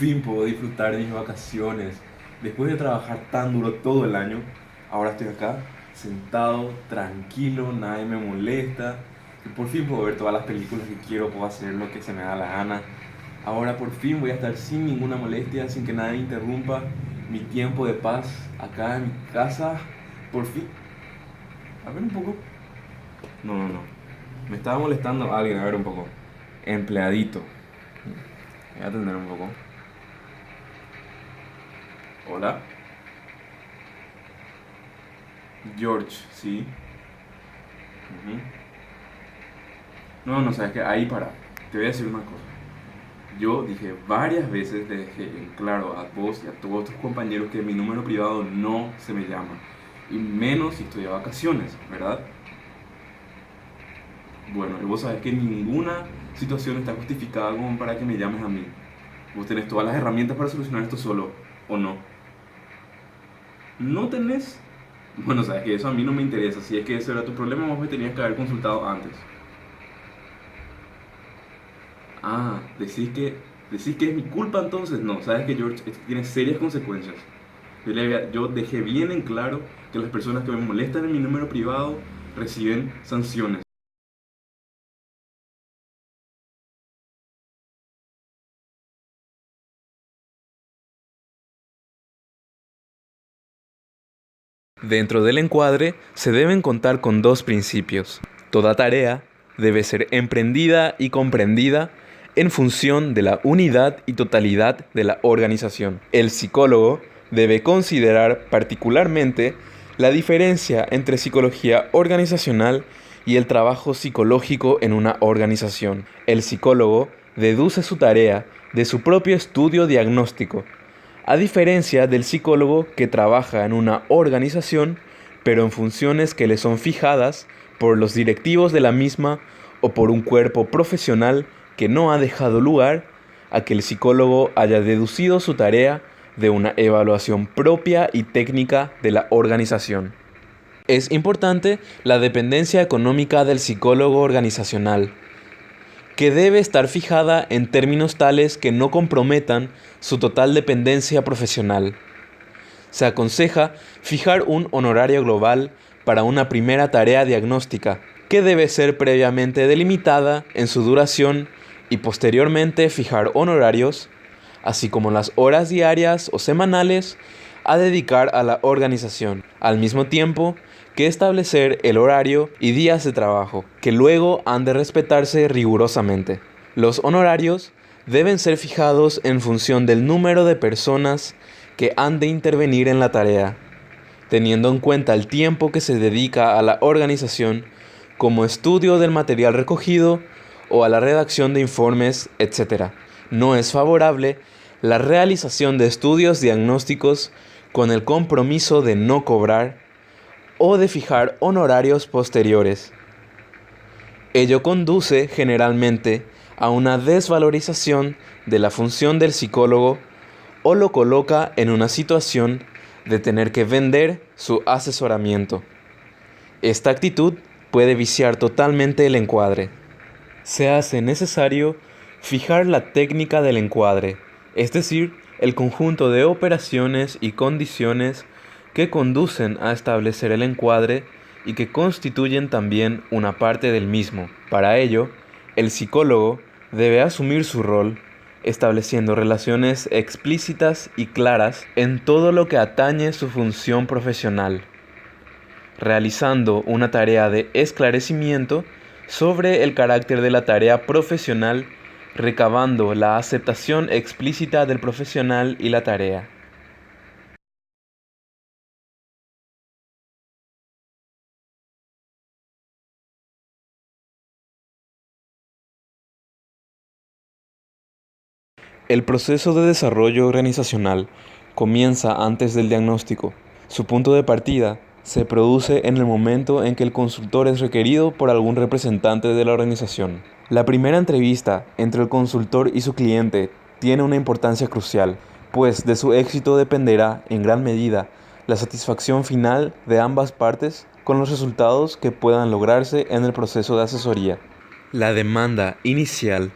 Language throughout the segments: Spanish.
fin puedo disfrutar de mis vacaciones. Después de trabajar tan duro todo el año, ahora estoy acá, sentado, tranquilo, nadie me molesta. Y por fin puedo ver todas las películas que quiero, puedo hacer lo que se me da la gana. Ahora por fin voy a estar sin ninguna molestia, sin que nadie interrumpa mi tiempo de paz acá en mi casa. Por fin. A ver un poco. No, no, no. Me estaba molestando alguien, a ver un poco. Empleadito. Voy a atender un poco. Hola. George, sí. Ujú. No, no, sabes que ahí para. Te voy a decir una cosa. Yo dije varias veces, le dejé en claro a vos y a todos tus compañeros que mi número privado no se me llama. Y menos si estoy de vacaciones, ¿verdad? Bueno, y vos sabés que ninguna situación está justificada como para que me llames a mí. Vos tenés todas las herramientas para solucionar esto solo, ¿o no? ¿No tenés? Bueno, sabes que eso a mí no me interesa. Si es que ese era tu problema, vos me tenías que haber consultado antes. Ah, decís que es mi culpa entonces. No, sabes que George, esto tiene serias consecuencias. Yo dejé bien en claro que las personas que me molestan en mi número privado reciben sanciones. Dentro del encuadre se deben contar con dos principios. Toda tarea debe ser emprendida y comprendida en función de la unidad y totalidad de la organización. El psicólogo debe considerar particularmente la diferencia entre psicología organizacional y el trabajo psicológico en una organización. El psicólogo deduce su tarea de su propio estudio diagnóstico, a diferencia del psicólogo que trabaja en una organización, pero en funciones que le son fijadas por los directivos de la misma o por un cuerpo profesional que no ha dejado lugar a que el psicólogo haya deducido su tarea de una evaluación propia y técnica de la organización. Es importante la dependencia económica del psicólogo organizacional, que debe estar fijada en términos tales que no comprometan su total dependencia profesional. Se aconseja fijar un honorario global para una primera tarea diagnóstica, que debe ser previamente delimitada en su duración y posteriormente fijar honorarios, así como las horas diarias o semanales a dedicar a la organización, al mismo tiempo que establecer el horario y días de trabajo, que luego han de respetarse rigurosamente. Los honorarios deben ser fijados en función del número de personas que han de intervenir en la tarea, teniendo en cuenta el tiempo que se dedica a la organización como estudio del material recogido o a la redacción de informes, etc. No es favorable la realización de estudios diagnósticos con el compromiso de no cobrar o de fijar honorarios posteriores. Ello conduce generalmente a una desvalorización de la función del psicólogo o lo coloca en una situación de tener que vender su asesoramiento. Esta actitud puede viciar totalmente el encuadre. Se hace necesario fijar la técnica del encuadre, es decir, el conjunto de operaciones y condiciones que conducen a establecer el encuadre y que constituyen también una parte del mismo. Para ello, el psicólogo debe asumir su rol, estableciendo relaciones explícitas y claras en todo lo que atañe su función profesional, realizando una tarea de esclarecimiento sobre el carácter de la tarea profesional, recabando la aceptación explícita del profesional y la tarea. El proceso de desarrollo organizacional comienza antes del diagnóstico. Su punto de partida se produce en el momento en que el consultor es requerido por algún representante de la organización. La primera entrevista entre el consultor y su cliente tiene una importancia crucial, pues de su éxito dependerá, en gran medida, la satisfacción final de ambas partes con los resultados que puedan lograrse en el proceso de asesoría. La demanda inicial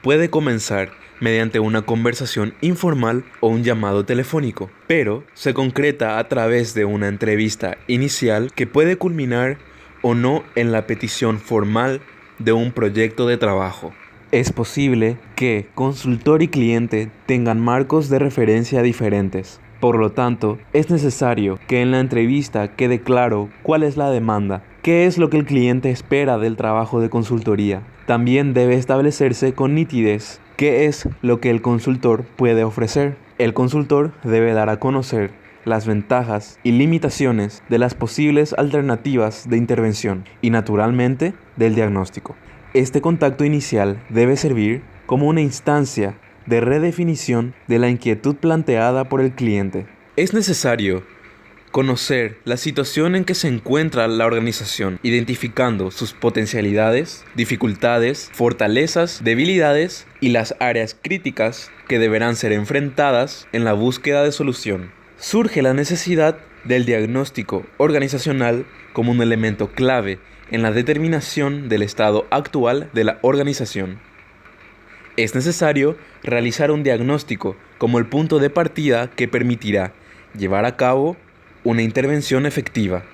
puede comenzar mediante una conversación informal o un llamado telefónico, pero se concreta a través de una entrevista inicial que puede culminar o no en la petición formal de un proyecto de trabajo. Es posible que consultor y cliente tengan marcos de referencia diferentes. Por lo tanto, es necesario que en la entrevista quede claro cuál es la demanda, qué es lo que el cliente espera del trabajo de consultoría. También debe establecerse con nitidez qué es lo que el consultor puede ofrecer. El consultor debe dar a conocer las ventajas y limitaciones de las posibles alternativas de intervención y, naturalmente, del diagnóstico. Este contacto inicial debe servir como una instancia de redefinición de la inquietud planteada por el cliente. Es necesario conocer la situación en que se encuentra la organización, identificando sus potencialidades, dificultades, fortalezas, debilidades y las áreas críticas que deberán ser enfrentadas en la búsqueda de solución. Surge la necesidad del diagnóstico organizacional como un elemento clave en la determinación del estado actual de la organización. Es necesario realizar un diagnóstico como el punto de partida que permitirá llevar a cabo una intervención efectiva.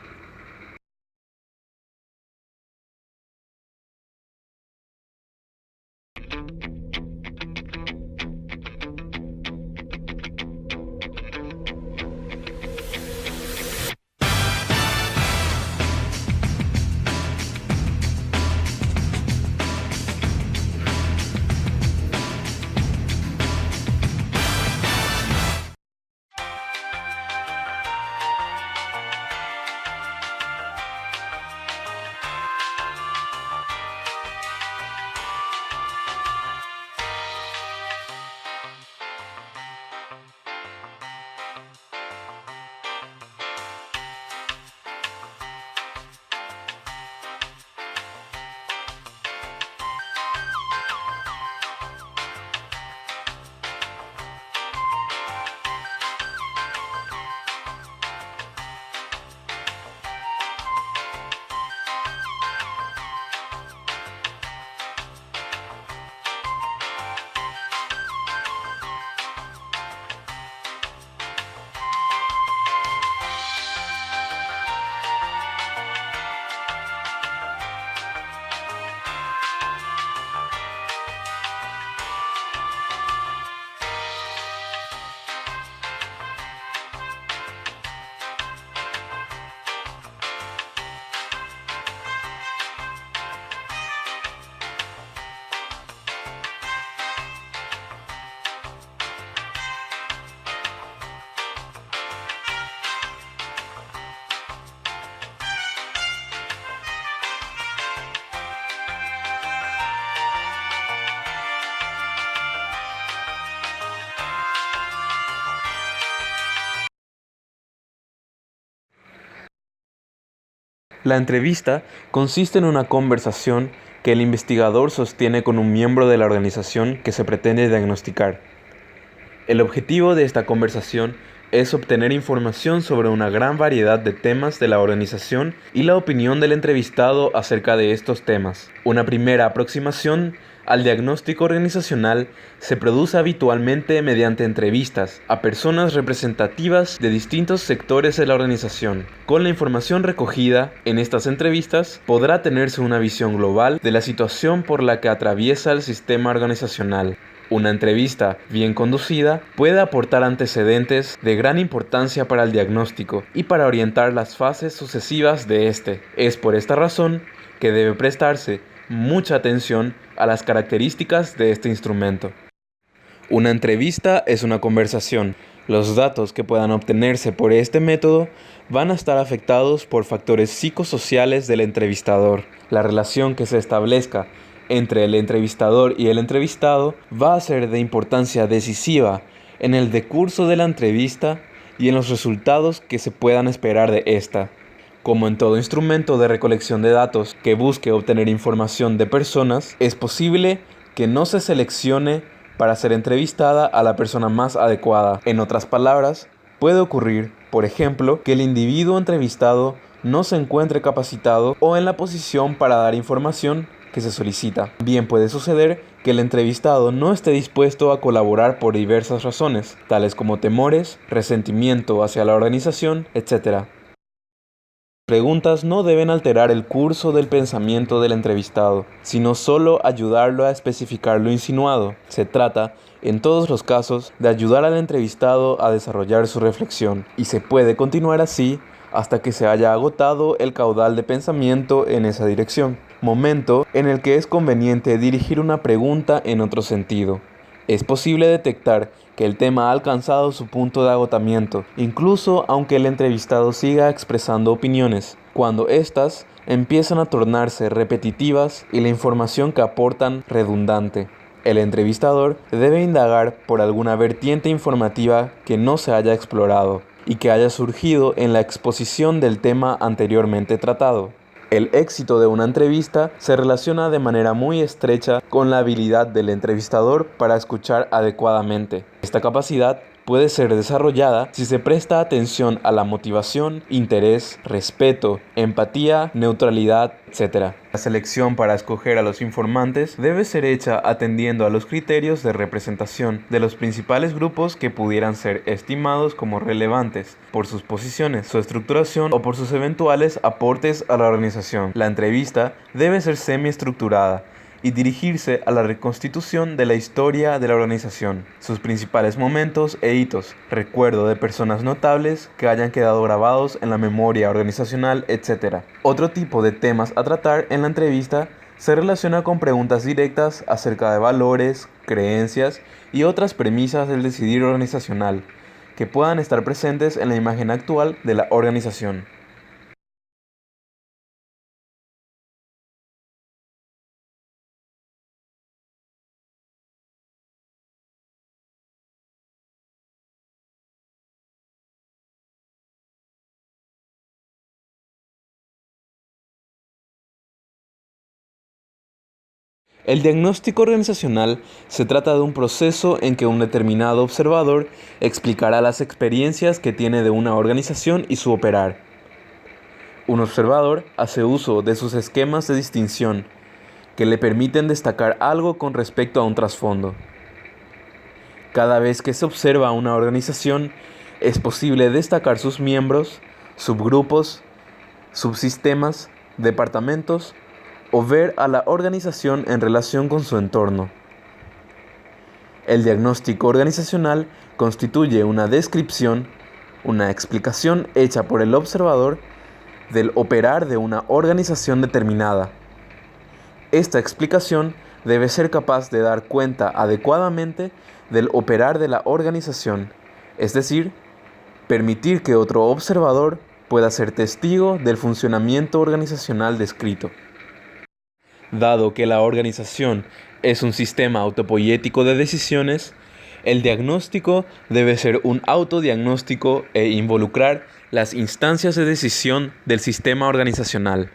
La entrevista consiste en una conversación que el investigador sostiene con un miembro de la organización que se pretende diagnosticar. El objetivo de esta conversación es obtener información sobre una gran variedad de temas de la organización y la opinión del entrevistado acerca de estos temas. Una primera aproximación al diagnóstico organizacional se produce habitualmente mediante entrevistas a personas representativas de distintos sectores de la organización. Con la información recogida en estas entrevistas podrá tenerse una visión global de la situación por la que atraviesa el sistema organizacional. Una entrevista bien conducida puede aportar antecedentes de gran importancia para el diagnóstico y para orientar las fases sucesivas de este. Es por esta razón que debe prestarse mucha atención a las características de este instrumento. Una entrevista es una conversación. Los datos que puedan obtenerse por este método van a estar afectados por factores psicosociales del entrevistador. La relación que se establezca entre el entrevistador y el entrevistado va a ser de importancia decisiva en el decurso de la entrevista y en los resultados que se puedan esperar de esta. Como en todo instrumento de recolección de datos que busque obtener información de personas, es posible que no se seleccione para ser entrevistada a la persona más adecuada. En otras palabras, puede ocurrir, por ejemplo, que el individuo entrevistado no se encuentre capacitado o en la posición para dar información que se solicita. Bien puede suceder que el entrevistado no esté dispuesto a colaborar por diversas razones, tales como temores, resentimiento hacia la organización, etc. Preguntas no deben alterar el curso del pensamiento del entrevistado, sino solo ayudarlo a especificar lo insinuado. Se trata, en todos los casos, de ayudar al entrevistado a desarrollar su reflexión, y se puede continuar así hasta que se haya agotado el caudal de pensamiento en esa dirección, momento en el que es conveniente dirigir una pregunta en otro sentido. Es posible detectar que el tema ha alcanzado su punto de agotamiento, incluso aunque el entrevistado siga expresando opiniones, cuando éstas empiezan a tornarse repetitivas y la información que aportan redundante. El entrevistador debe indagar por alguna vertiente informativa que no se haya explorado y que haya surgido en la exposición del tema anteriormente tratado. El éxito de una entrevista se relaciona de manera muy estrecha con la habilidad del entrevistador para escuchar adecuadamente. Esta capacidad puede ser desarrollada si se presta atención a la motivación, interés, respeto, empatía, neutralidad, etc. La selección para escoger a los informantes debe ser hecha atendiendo a los criterios de representación de los principales grupos que pudieran ser estimados como relevantes por sus posiciones, su estructuración o por sus eventuales aportes a la organización. La entrevista debe ser semiestructurada y dirigirse a la reconstitución de la historia de la organización, sus principales momentos e hitos, recuerdo de personas notables que hayan quedado grabados en la memoria organizacional, etc. Otro tipo de temas a tratar en la entrevista se relaciona con preguntas directas acerca de valores, creencias y otras premisas del decidir organizacional que puedan estar presentes en la imagen actual de la organización. El diagnóstico organizacional se trata de un proceso en que un determinado observador explicará las experiencias que tiene de una organización y su operar. Un observador hace uso de sus esquemas de distinción, que le permiten destacar algo con respecto a un trasfondo. Cada vez que se observa una organización, es posible destacar sus miembros, subgrupos, subsistemas, departamentos, o ver a la organización en relación con su entorno. El diagnóstico organizacional constituye una descripción, una explicación hecha por el observador del operar de una organización determinada. Esta explicación debe ser capaz de dar cuenta adecuadamente del operar de la organización, es decir, permitir que otro observador pueda ser testigo del funcionamiento organizacional descrito. Dado que la organización es un sistema autopoiético de decisiones, el diagnóstico debe ser un autodiagnóstico e involucrar las instancias de decisión del sistema organizacional.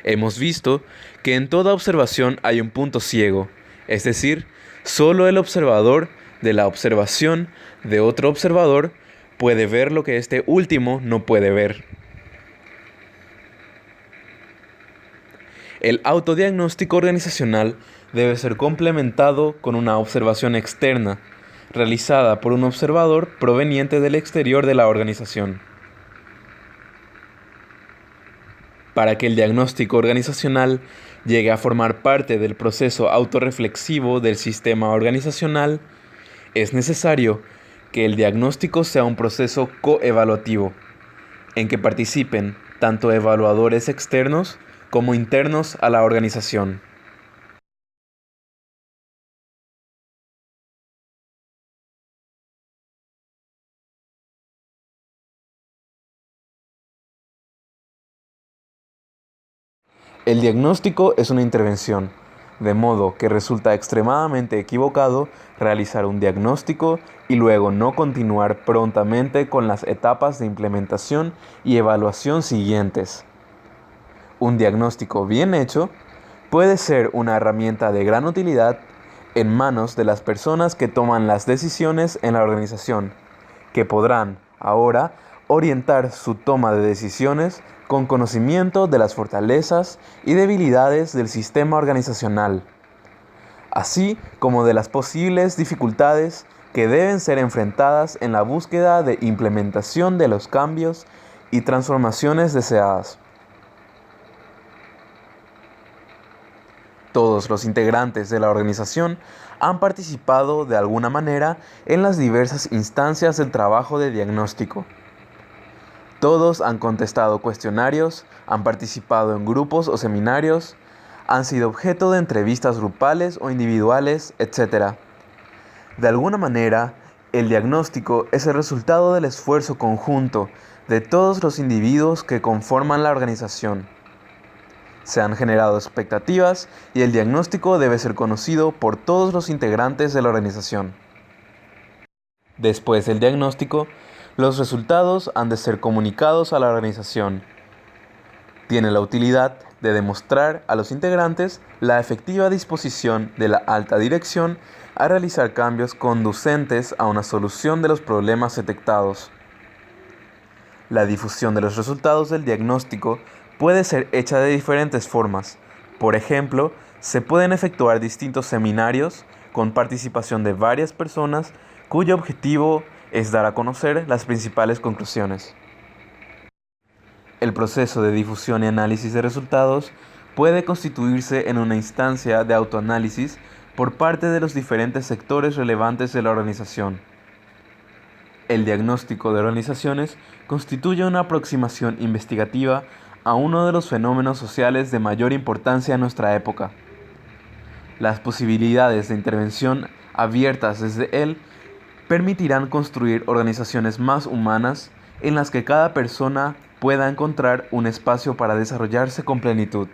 Hemos visto que en toda observación hay un punto ciego, es decir, solo el observador de la observación de otro observador puede ver lo que este último no puede ver. El autodiagnóstico organizacional debe ser complementado con una observación externa, realizada por un observador proveniente del exterior de la organización. Para que el diagnóstico organizacional llegue a formar parte del proceso autorreflexivo del sistema organizacional, es necesario que el diagnóstico sea un proceso coevaluativo, en que participen tanto evaluadores externos como internos a la organización. El diagnóstico es una intervención, de modo que resulta extremadamente equivocado realizar un diagnóstico y luego no continuar prontamente con las etapas de implementación y evaluación siguientes. Un diagnóstico bien hecho puede ser una herramienta de gran utilidad en manos de las personas que toman las decisiones en la organización, que podrán, ahora, orientar su toma de decisiones con conocimiento de las fortalezas y debilidades del sistema organizacional. así como de las posibles dificultades que deben ser enfrentadas en la búsqueda de implementación de los cambios y transformaciones deseadas. Todos los integrantes de la organización han participado de alguna manera en las diversas instancias del trabajo de diagnóstico. Todos han contestado cuestionarios, han participado en grupos o seminarios, han sido objeto de entrevistas grupales o individuales, etc. De alguna manera, el diagnóstico es el resultado del esfuerzo conjunto de todos los individuos que conforman la organización. Se han generado expectativas y el diagnóstico debe ser conocido por todos los integrantes de la organización. Después del diagnóstico, los resultados han de ser comunicados a la organización. Tiene la utilidad de demostrar a los integrantes la efectiva disposición de la alta dirección a realizar cambios conducentes a una solución de los problemas detectados. La difusión de los resultados del diagnóstico puede ser hecha de diferentes formas. Por ejemplo, se pueden efectuar distintos seminarios con participación de varias personas cuyo objetivo es dar a conocer las principales conclusiones. El proceso de difusión y análisis de resultados puede constituirse en una instancia de autoanálisis por parte de los diferentes sectores relevantes de la organización. El diagnóstico de organizaciones constituye una aproximación investigativa a uno de los fenómenos sociales de mayor importancia en nuestra época. Las posibilidades de intervención abiertas desde él permitirán construir organizaciones más humanas en las que cada persona pueda encontrar un espacio para desarrollarse con plenitud.